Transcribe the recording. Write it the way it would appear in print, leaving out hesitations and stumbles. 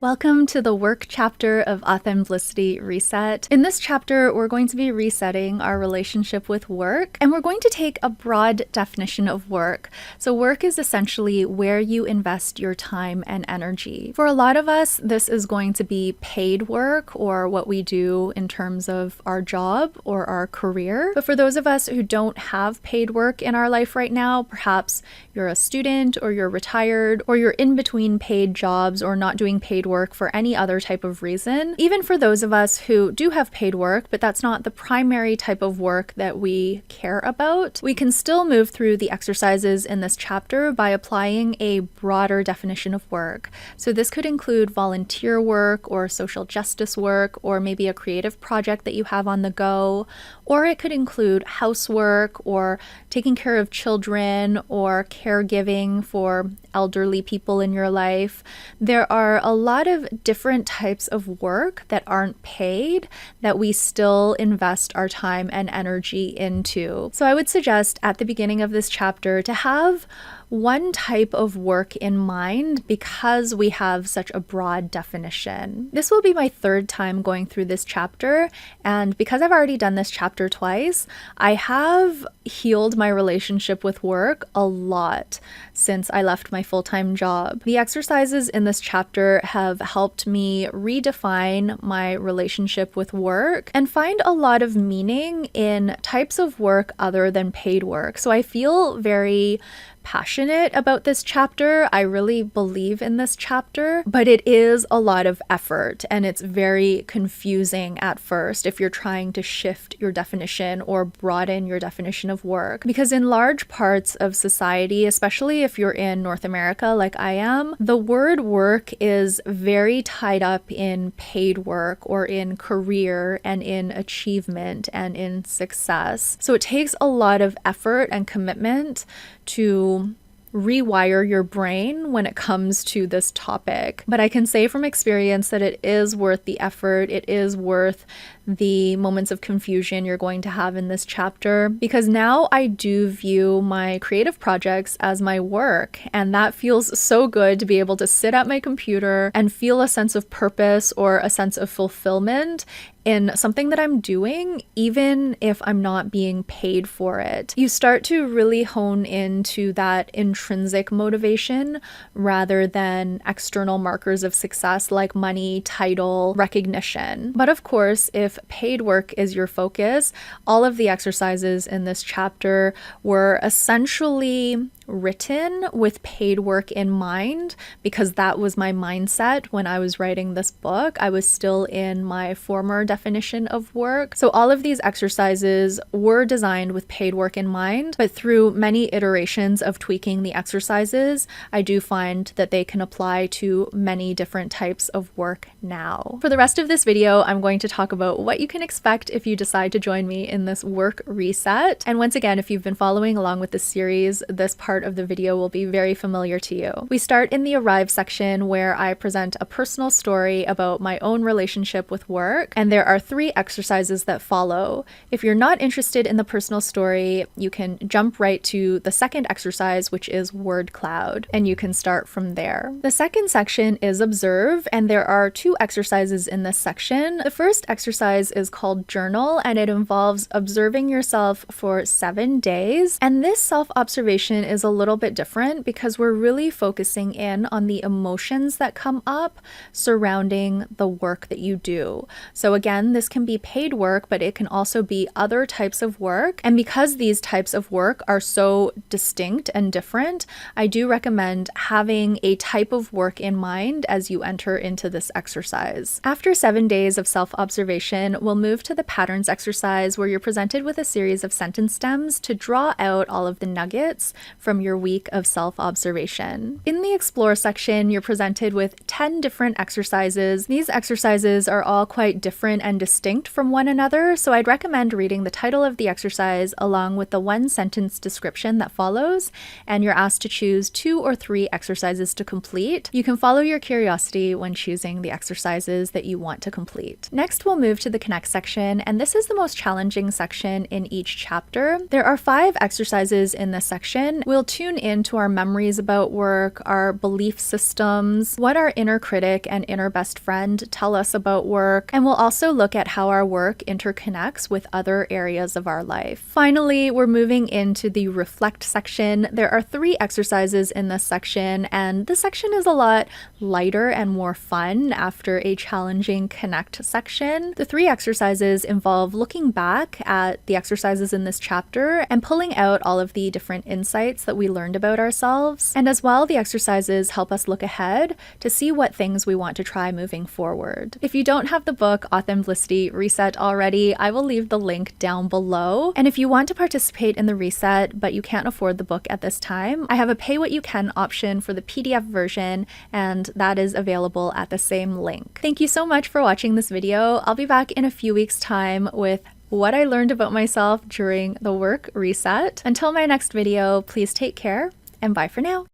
Welcome to the work chapter of Authenblissity Reset. In this chapter, we're going to be resetting our relationship with work, and we're going to take a broad definition of work. So work is essentially where you invest your time and energy. For a lot of us, this is going to be paid work or what we do in terms of our job or our career. But for those of us who don't have paid work in our life right now, perhaps you're a student or you're retired or you're in between paid jobs or not doing paid work for any other type of reason. Even for those of us who do have paid work, but that's not the primary type of work that we care about, we can still move through the exercises in this chapter by applying a broader definition of work. So this could include volunteer work or social justice work, or maybe a creative project that you have on the go, or it could include housework or taking care of children or caregiving for elderly people in your life. There are a lot of different types of work that aren't paid that we still invest our time and energy into. So I would suggest at the beginning of this chapter to have one type of work in mind because we have such a broad definition. This will be my third time going through this chapter, and because I've already done this chapter twice, I have healed my relationship with work a lot since I left my full-time job. The exercises in this chapter have helped me redefine my relationship with work and find a lot of meaning in types of work other than paid work. So I feel very passionate about this chapter. I really believe in this chapter, but it is a lot of effort and it's very confusing at first if you're trying to shift your definition or broaden your definition of work. Because in large parts of society, especially if you're in North America like I am, the word work is very tied up in paid work or in career and in achievement and in success. So it takes a lot of effort and commitment to rewire your brain when it comes to this topic. But I can say from experience that it is worth the effort. It is worth the moments of confusion you're going to have in this chapter, because now I do view my creative projects as my work, and that feels so good to be able to sit at my computer and feel a sense of purpose or a sense of fulfillment in something that I'm doing, even if I'm not being paid for it. You start to really hone into that intrinsic motivation rather than external markers of success like money, title, recognition. But of course, if paid work is your focus, all of the exercises in this chapter were essentially written with paid work in mind, because that was my mindset when I was writing this book. I was still in my former definition of work. So all of these exercises were designed with paid work in mind, but through many iterations of tweaking the exercises, I do find that they can apply to many different types of work now. For the rest of this video, I'm going to talk about what you can expect if you decide to join me in this work reset. And once again, if you've been following along with this series, this part of the video will be very familiar to you. We start in the Arrive section where I present a personal story about my own relationship with work, and there are 3 exercises that follow. If you're not interested in the personal story, you can jump right to the second exercise, which is word cloud, and you can start from there. The second section is Observe, and there are 2 exercises in this section. The first exercise is called Journal, and it involves observing yourself for 7 days, and this self-observation is a little bit different because we're really focusing in on the emotions that come up surrounding the work that you do. So again, this can be paid work, but it can also be other types of work. And because these types of work are so distinct and different, I do recommend having a type of work in mind as you enter into this exercise. After 7 days of self-observation, we'll move to the patterns exercise where you're presented with a series of sentence stems to draw out all of the nuggets from your week of self-observation. In the Explore section, you're presented with 10 different exercises. These exercises are all quite different and distinct from one another, so I'd recommend reading the title of the exercise along with the 1-sentence description that follows, and you're asked to choose 2 or 3 exercises to complete. You can follow your curiosity when choosing the exercises that you want to complete. Next, we'll move to the Connect section, and this is the most challenging section in each chapter. There are 5 exercises in this section. We'll We'll tune into our memories about work, our belief systems, what our inner critic and inner best friend tell us about work, and we'll also look at how our work interconnects with other areas of our life. Finally, we're moving into the reflect section. There are 3 exercises in this section, and this section is a lot lighter and more fun after a challenging connect section. The 3 exercises involve looking back at the exercises in this chapter and pulling out all of the different insights that we learned about ourselves. And as well, the exercises help us look ahead to see what things we want to try moving forward. If you don't have the book Authenblissity Reset already, I will leave the link down below. And if you want to participate in the reset but you can't afford the book at this time, I have a pay what you can option for the PDF version, and that is available at the same link. Thank you so much for watching this video. I'll be back in a few weeks' time with what I learned about myself during the work reset. Until my next video, please take care and bye for now.